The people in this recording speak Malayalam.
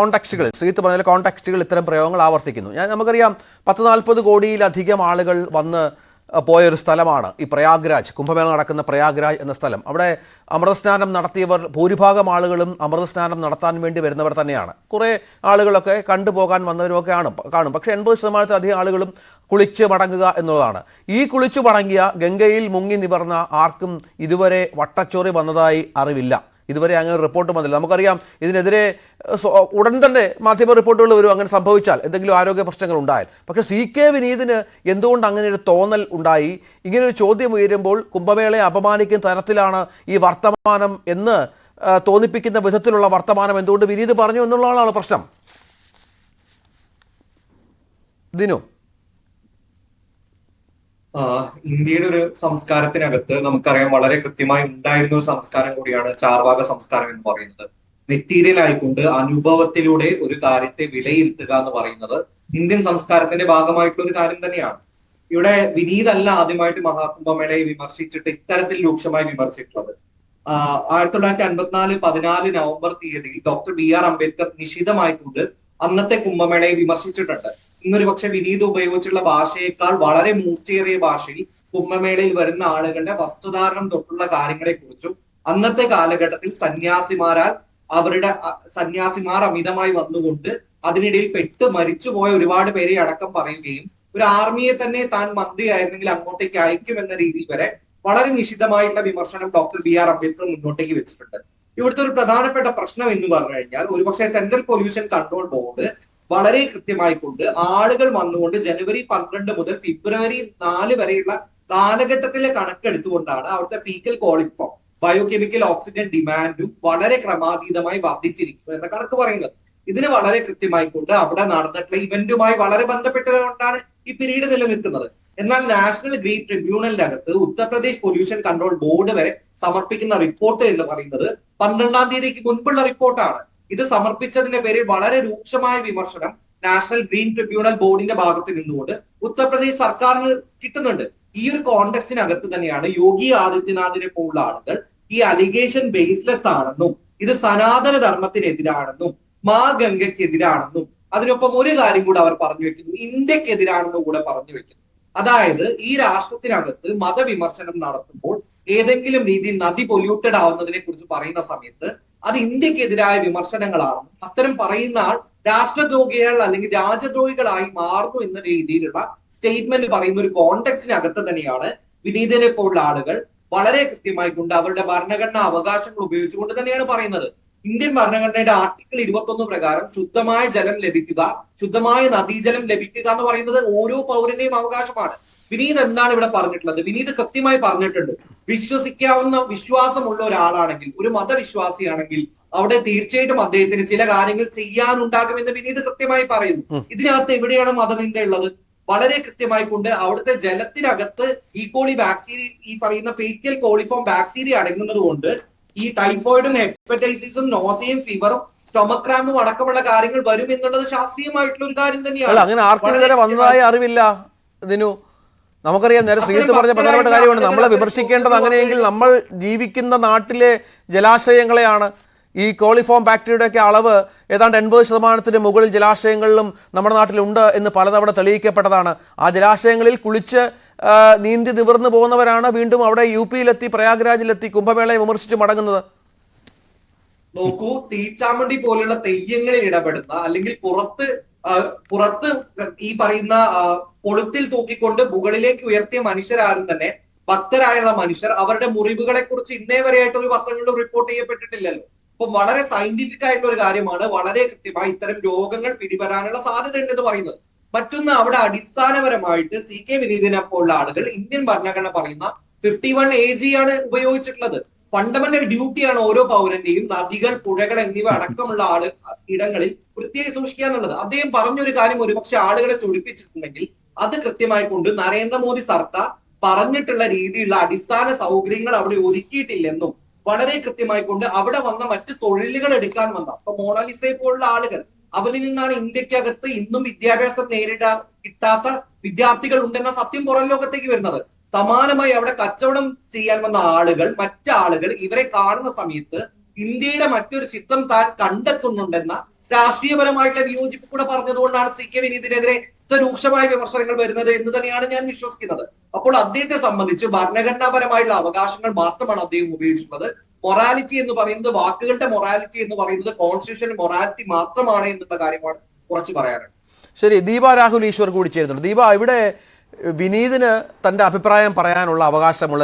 കോൺടാക്റ്റുകൾ ശ്രീത്ത് പറഞ്ഞ കോൺടാക്റ്റുകൾ ഇത്തരം പ്രയോഗങ്ങൾ ആവർത്തിക്കുന്നു. നമുക്കറിയാം 40-40 കോടിയിലധികം ആളുകൾ വന്ന് പോയൊരു സ്ഥലമാണ് ഈ പ്രയാഗ്രാജ്, കുംഭമേള നടക്കുന്ന പ്രയാഗ്രാജ് എന്ന സ്ഥലം. അവിടെ അമൃതസ്നാനം നടത്തിയവർ ഭൂരിഭാഗം ആളുകളും അമൃതസ്നാനം നടത്താൻ വേണ്ടി വരുന്നവർ തന്നെയാണ്. കുറേ ആളുകളൊക്കെ കണ്ടുപോകാൻ വന്നവരുമൊക്കെ കാണും. പക്ഷേ 80%-ലധികം ആളുകളും കുളിച്ച് മടങ്ങുക എന്നുള്ളതാണ്. ഈ കുളിച്ചു മടങ്ങിയ ഗംഗയിൽ മുങ്ങി നിവർന്ന ആർക്കും ഇതുവരെ വട്ടച്ചോറി വന്നതായി അറിവില്ല. ഇതുവരെ അങ്ങനെ റിപ്പോർട്ട് വന്നില്ല. നമുക്കറിയാം ഇതിനെതിരെ ഉടൻ തന്നെ മാധ്യമ റിപ്പോർട്ടുകൾ വരും അങ്ങനെ സംഭവിച്ചാൽ, എന്തെങ്കിലും ആരോഗ്യ പ്രശ്നങ്ങൾ ഉണ്ടായാൽ. പക്ഷേ CK വിനീതിന് എന്തുകൊണ്ട് അങ്ങനെ ഒരു തോന്നൽ ഉണ്ടായി? ഇങ്ങനൊരു ചോദ്യം ഉയരുമ്പോൾ കുംഭമേളയെ അപമാനിക്കുന്ന തരത്തിലാണ് ഈ വർത്തമാനം എന്ന് തോന്നിപ്പിക്കുന്ന വിധത്തിലുള്ള വർത്തമാനം എന്തുകൊണ്ട് വിനീത് പറഞ്ഞു എന്നുള്ളതാണ് പ്രശ്നം. ദിനു, ഇന്ത്യയുടെ ഒരു സംസ്കാരത്തിനകത്ത് നമുക്കറിയാം വളരെ കൃത്യമായി ഉണ്ടായിരുന്ന ഒരു സംസ്കാരം കൂടിയാണ് ചാർവാക സംസ്കാരം എന്ന് പറയുന്നത്. മെറ്റീരിയൽ ആയിക്കൊണ്ട് അനുഭവത്തിലൂടെ ഒരു കാര്യത്തെ വിലയിരുത്തുക എന്ന് പറയുന്നത് ഇന്ത്യൻ സംസ്കാരത്തിന്റെ ഭാഗമായിട്ടുള്ള ഒരു കാര്യം തന്നെയാണ്. ഇവിടെ വിനീതല്ല ആദ്യമായിട്ട് മഹാകുംഭമേളയെ വിമർശിച്ചിട്ട് ഇത്തരത്തിൽ രൂക്ഷമായി വിമർശിച്ചിട്ടുള്ളത്. 1954 14 നവംബർ തീയതി ഡോക്ടർ BR അംബേദ്കർ നിശിതമായിക്കൊണ്ട് അന്നത്തെ കുംഭമേളയെ വിമർശിച്ചിട്ടുണ്ട്. ഇന്നൊരു പക്ഷെ വിനീത് ഉപയോഗിച്ചുള്ള ഭാഷയേക്കാൾ വളരെ മൂർച്ചയേറിയ ഭാഷയിൽ കുംഭമേളയിൽ വരുന്ന ആളുകളുടെ വസ്ത്രധാരണം തൊട്ടുള്ള കാര്യങ്ങളെ കുറിച്ചും അന്നത്തെ കാലഘട്ടത്തിൽ സന്യാസിമാർ അമിതമായി വന്നുകൊണ്ട് അതിനിടയിൽ പെട്ട് മരിച്ചുപോയ ഒരുപാട് പേരെ അടക്കം പറയുകയും ഒരു ആർമിയെ തന്നെ താൻ മന്ത്രിയായിരുന്നെങ്കിൽ അങ്ങോട്ടേക്ക് അയക്കും എന്ന രീതിയിൽ വരെ വളരെ നിശിതമായിട്ടുള്ള വിമർശനം ഡോക്ടർ BR അംബേദ്കർ മുന്നോട്ടേക്ക് വെച്ചിട്ടുണ്ട്. ഇവിടുത്തെ ഒരു പ്രധാനപ്പെട്ട പ്രശ്നം എന്ന് പറഞ്ഞു കഴിഞ്ഞാൽ ഒരുപക്ഷെ സെൻട്രൽ പൊല്യൂഷൻ കൺട്രോൾ ബോർഡ് വളരെ കൃത്യമായിക്കൊണ്ട് ആളുകൾ വന്നുകൊണ്ട് ജനുവരി 12 മുതൽ ഫെബ്രുവരി 4 വരെയുള്ള കാലഘട്ടത്തിലെ കണക്കെടുത്തുകൊണ്ടാണ് അവിടുത്തെ ഫീക്കൽ കോളിഫോം ബയോകെമിക്കൽ ഓക്സിജൻ ഡിമാൻഡും വളരെ ക്രമാതീതമായി വർദ്ധിച്ചിരിക്കുന്നു എന്ന കണക്ക് പറയുന്നത്. ഇതിന് വളരെ കൃത്യമായിക്കൊണ്ട് അവിടെ നടന്നിട്ടുള്ള ഇവന്റുമായി വളരെ ബന്ധപ്പെട്ടുകൊണ്ടാണ് ഈ പീരീഡ് നിലനിൽക്കുന്നത്. എന്നാൽ നാഷണൽ ഗ്രീൻ ട്രിബ്യൂണലിന്റെ അകത്ത് ഉത്തർപ്രദേശ് പൊല്യൂഷൻ കൺട്രോൾ ബോർഡ് വരെ സമർപ്പിക്കുന്ന റിപ്പോർട്ട് എന്ന് പറയുന്നത് 12-ാം തീയതിക്ക് മുൻപുള്ള റിപ്പോർട്ടാണ്. ഇത് സമർപ്പിച്ചതിന്റെ പേരിൽ വളരെ രൂക്ഷമായ വിമർശനം നാഷണൽ ഗ്രീൻ ട്രിബ്യൂണൽ ബോർഡിന്റെ ഭാഗത്ത് നിന്നുകൊണ്ട് ഉത്തർപ്രദേശ് സർക്കാരിന് കിട്ടുന്നുണ്ട്. ഈ ഒരു കോണ്ടെക്സ്റ്റിനകത്ത് തന്നെയാണ് യോഗി ആദിത്യനാഥിനെ പോലുള്ള ആളുകൾ ഈ അലിഗേഷൻ ബേസ്ലെസ് ആണെന്നും ഇത് സനാതന ധർമ്മത്തിനെതിരാണെന്നും മാ ഗംഗയ്ക്കെതിരാണെന്നും അതിനൊപ്പം ഒരു കാര്യം കൂടെ അവർ പറഞ്ഞു വെക്കുന്നു, ഇന്ത്യക്കെതിരാണെന്നും കൂടെ പറഞ്ഞു വെക്കുന്നു. അതായത് ഈ രാഷ്ട്രത്തിനകത്ത് മതവിമർശനം നടത്തുമ്പോൾ ഏതെങ്കിലും രീതിയിൽ നദി പൊല്യൂട്ടഡ് ആവുന്നതിനെ കുറിച്ച് പറയുന്ന സമയത്ത് അത് ഇന്ത്യക്കെതിരായ വിമർശനങ്ങളാണെന്നും അത്തരം പറയുന്ന ആൾ രാഷ്ട്രദ്രോഹികൾ അല്ലെങ്കിൽ രാജ്യദ്രോഹികളായി മാറുന്നു എന്ന രീതിയിലുള്ള സ്റ്റേറ്റ്മെന്റ് പറയുന്ന ഒരു കോണ്ടെക്സ്റ്റിനകത്ത് തന്നെയാണ് വിനീതിനെ പോലുള്ള ആളുകൾ വളരെ കൃത്യമായി കൊണ്ട് അവരുടെ ഭരണഘടനാ അവകാശങ്ങൾ ഉപയോഗിച്ചുകൊണ്ട് തന്നെയാണ് പറയുന്നത്. ഇന്ത്യൻ ഭരണഘടനയുടെ ആർട്ടിക്കിൾ 21 പ്രകാരം ശുദ്ധമായ ജലം ലഭിക്കുക, ശുദ്ധമായ നദീജലം ലഭിക്കുക എന്ന് പറയുന്നത് ഓരോ പൗരന്റെയും അവകാശമാണ്. വിനീത് എന്താണ് ഇവിടെ പറഞ്ഞിട്ടുള്ളത്? വിനീത് കൃത്യമായി പറഞ്ഞിട്ടുണ്ട്, വിശ്വസിക്കാവുന്ന വിശ്വാസമുള്ള ഒരാളാണെങ്കിൽ, ഒരു മതവിശ്വാസിയാണെങ്കിൽ അവിടെ തീർച്ചയായിട്ടും അദ്ദേഹത്തിന് ചില കാര്യങ്ങൾ ചെയ്യാനുണ്ടാകുമെന്ന് വിനീത് കൃത്യമായി പറയുന്നു. ഇതിനകത്ത് എവിടെയാണ് മതനിന്ദ ഉള്ളത്? വളരെ കൃത്യമായി കൊണ്ട് അവിടുത്തെ ജലത്തിനകത്ത് ഈക്കോളി ബാക്ടീരിയ, ഈ പറയുന്ന ഫീക്കൽ കോളിഫോം ബാക്ടീരിയ അടങ്ങുന്നത് കൊണ്ട് ഈ ടൈഫോയിഡും ഹെപ്പറ്റൈറ്റിസും നോസിയും ഫീവറും സ്റ്റൊമക് ക്രാമ്പും അടക്കമുള്ള കാര്യങ്ങൾ വരും എന്നുള്ളത് ശാസ്ത്രീയമായിട്ടുള്ള ഒരു കാര്യം തന്നെയാണ്. അങ്ങനെ ആർക്കും വന്നതായി അറിവില്ല ദിനു. നമുക്കറിയാം, നേരെ ശ്രീത്ത് പറഞ്ഞ പ്രധാനപ്പെട്ട കാര്യമാണ്. നമ്മളെ വിമർശിക്കേണ്ടത് അങ്ങനെയെങ്കിൽ നമ്മൾ ജീവിക്കുന്ന നാട്ടിലെ ജലാശയങ്ങളെയാണ്. ഈ കോളിഫോം ബാക്ടീരിയയുടെയൊക്കെ അളവ് ഏതാണ്ട് 80% മുകളിൽ ജലാശയങ്ങളിലും നമ്മുടെ നാട്ടിലുണ്ട് എന്ന് പലതവണ തെളിയിക്കപ്പെട്ടതാണ്. ആ ജലാശയങ്ങളിൽ കുളിച്ച് നീന്തി നിവർന്നു പോകുന്നവരാണ് വീണ്ടും അവിടെ UP-യിലെത്തി പ്രയാഗ്രാജിലെത്തി കുംഭമേളയെ വിമർശിച്ച് മടങ്ങുന്നത്. നോക്കൂ, തീച്ചാമണ്ടി പോലുള്ള തെയ്യങ്ങളിൽ ഇടപെടുന്ന അല്ലെങ്കിൽ പുറത്ത് ഈ പറയുന്ന കൊളുത്തിൽ തൂക്കിക്കൊണ്ട് മുകളിലേക്ക് ഉയർത്തിയ മനുഷ്യരാരും തന്നെ ഭക്തരായുള്ള മനുഷ്യർ അവരുടെ മുറിവുകളെ കുറിച്ച് ഇന്നേ വരെയായിട്ട് ഒരു പത്രങ്ങളിലും റിപ്പോർട്ട് ചെയ്യപ്പെട്ടിട്ടില്ലല്ലോ. അപ്പൊ വളരെ സയന്റിഫിക് ആയിട്ടുള്ള ഒരു കാര്യമാണ്. വളരെ കൃത്യമായി ഇത്തരം രോഗങ്ങൾ പിടിപെടാനുള്ള സാധ്യത ഉണ്ടെന്ന് പറയുന്നത്. മറ്റൊന്ന്, അവിടെ അടിസ്ഥാനപരമായിട്ട് CK വിനീതിനെ പോലുള്ള ആളുകൾ ഇന്ത്യൻ ഭരണഘടന പറയുന്ന 51 AG ആണ് ഉപയോഗിച്ചിട്ടുള്ളത്. ഫണ്ടമെന്റൽ ഡ്യൂട്ടിയാണ് ഓരോ പൗരന്റെയും നദികൾ, പുഴകൾ എന്നിവ അടക്കമുള്ള ഇടങ്ങളിൽ വൃത്തിയായി സൂക്ഷിക്കുക എന്നുള്ളത്. അദ്ദേഹം പറഞ്ഞൊരു കാര്യം ഒരുപക്ഷെ ആളുകളെ ചൊടിപ്പിച്ചിട്ടുണ്ടെങ്കിൽ അത് കൃത്യമായി കൊണ്ട് നരേന്ദ്രമോദി സർക്കാർ പറഞ്ഞിട്ടുള്ള രീതിയിലുള്ള അടിസ്ഥാന സൗകര്യങ്ങൾ അവിടെ ഒരുക്കിയിട്ടില്ലെന്നും വളരെ കൃത്യമായി കൊണ്ട് അവിടെ വന്ന മറ്റു തൊഴിലുകൾ എടുക്കാൻ വന്ന ഇപ്പൊ മോണാലിസയെ പോലുള്ള ആളുകൾ, അവരിൽ നിന്നാണ് ഇന്ത്യക്കകത്ത് ഇന്നും വിദ്യാഭ്യാസം കിട്ടാത്ത വിദ്യാർത്ഥികൾ ഉണ്ടെന്ന സത്യം പുറം ലോകത്തേക്ക് വരുന്നത്. സമാനമായി അവിടെ കച്ചവടം ചെയ്യാൻ വന്ന ആളുകൾ, മറ്റാളുകൾ ഇവരെ കാണുന്ന സമയത്ത് ഇന്ത്യയുടെ മറ്റൊരു ചിത്രം താൻ കണ്ടെത്തുന്നുണ്ടെന്ന രാഷ്ട്രീയപരമായിട്ടുള്ള വിയോജിപ്പ് കൂടെ പറഞ്ഞതുകൊണ്ടാണ് CK വിനീതിനെതിരെ ഇത്ര രൂക്ഷമായ വിമർശനങ്ങൾ വരുന്നത് എന്ന് തന്നെയാണ് ഞാൻ വിശ്വസിക്കുന്നത്. അപ്പോൾ അദ്ദേഹത്തെ സംബന്ധിച്ച് ഭരണഘടനാപരമായിട്ടുള്ള അവകാശങ്ങൾ മാത്രമാണ് അദ്ദേഹം ഉപയോഗിച്ചിട്ടുള്ളത്. മൊറാലിറ്റി എന്ന് പറയുന്നത്, വാക്കുകളുടെ മൊറാലിറ്റി എന്ന് പറയുന്നത് കോൺസ്റ്റിറ്റ്യൂഷൻ മൊറാലിറ്റി മാത്രമാണ് എന്നുള്ള കാര്യമാണ് കുറച്ച് പറയാനുള്ളത്. ശരി, ദീപ രാഹുൽ ഈശ്വർ കൂടി ചേരുന്നുണ്ട്. ദീപ, ഇവിടെ വിനീതിന് തന്റെ അഭിപ്രായം പറയാനുള്ള അവകാശമുള്ള